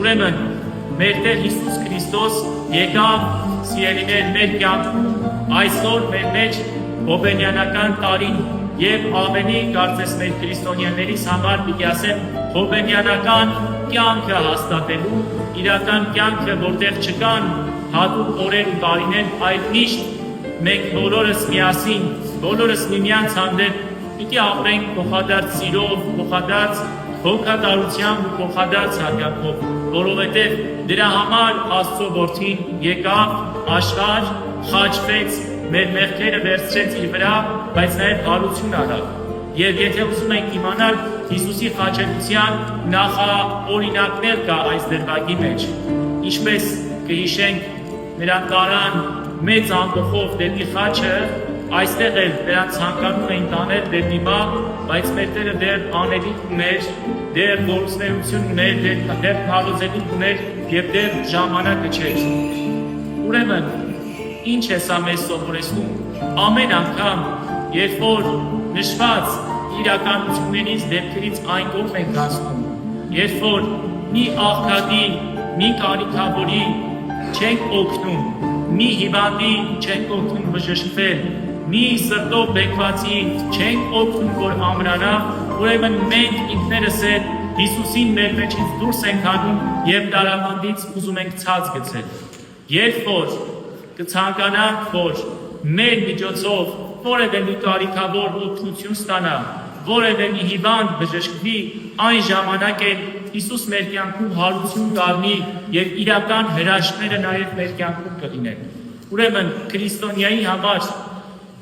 Ուրեմն մեր Տեր Հիսուս Քրիստոս եկավ սիրելիներ մեր կյանքում այսօր մեր մեջ հոբելյանական տարին եւ ավելի կարծես մեր քրիստոնյաներիս համար պիտի ասեմ հոբելյանական կյանքը հաստատելու իրական կյանքը որտեղ չկան հատուկ օրեր ու տարիներ այլ միշտ մենք բոլորս միասին բոլորս միմյանց հանդեպ պիտի ապրենք փոխադարձ սիրով փոխադարձ հոգատարությամբ ու փոխադարձ հարգանքով որովհետև դրա համար Աստծո որդին եկավ աշխարհ խաչվեց մեր մեղքերը վերցրեց իր վրա բայց նաև հարություն արավ եւ եթե ուզում ենք իմանալ Հիսուսի խաչելության նախաօրինակներ կա այս դրվագի մեջ ինչպես կհիշենք նրան տարան մեծ ամբոխով դեպի խաչը այստեղ էլ նրանց ցանկանում էին տանել դեպի մահ, բայց մեր Տերը դեռ անելիք ուներ, դեռ գործունեություն ուներ, դեռ քարոզելիք ուներ եւ դեռ ժամանակը չէր։ Ուրեմն, ինչ է սա մեզ սովորեցնում։ Ամեն անգամ, երբ որ նշված իրականություններից դեպքերից այն կողմ ենք հասնում, երբ որ մի աղքատի, մի կարիքավորի չենք օգնում, մի հիվանդի չենք օգնում բժշկվել, մի սրտով բեկվածի չենք օգնում, որ ամրանա, ուրեմն մենք ինքներս էլ Հիսուսին մեր մեջից դուրս ենք անում եւ տարավանդից ուզում ենք ցած գցել։ Երբ որ կցանկանանք, որ մեր միջոցով որևէ մի կարիքավոր օգնություն ստանա, որևէ մի հիվանդ բժշկվի, այն ժամանակ էլ Հիսուս մեր կյանքում հարություն կառնի եւ իրական հրաշքները նաեւ մեր կյանքում կլինեն։ Ուրեմն քրիստոնյայի համար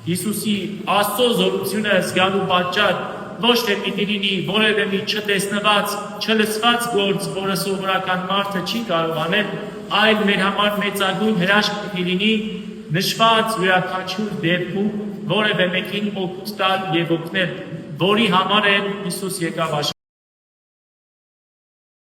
Հիսուսի Աստծո զորությունը զգալու պատճառ ոչ թե պիտի լինի որևէ մի չտեսնված, չլսված գործ, որը սովորական մարդը չի կարող անել, այլ մեր համար մեծագույն հրաշք պիտի լինի նշված յուրաքանչյուր դեպքում որևէ մեկին օգուտ տալ եւ օգնել, որի համար էլ Հիսուս եկավ աշխարհ։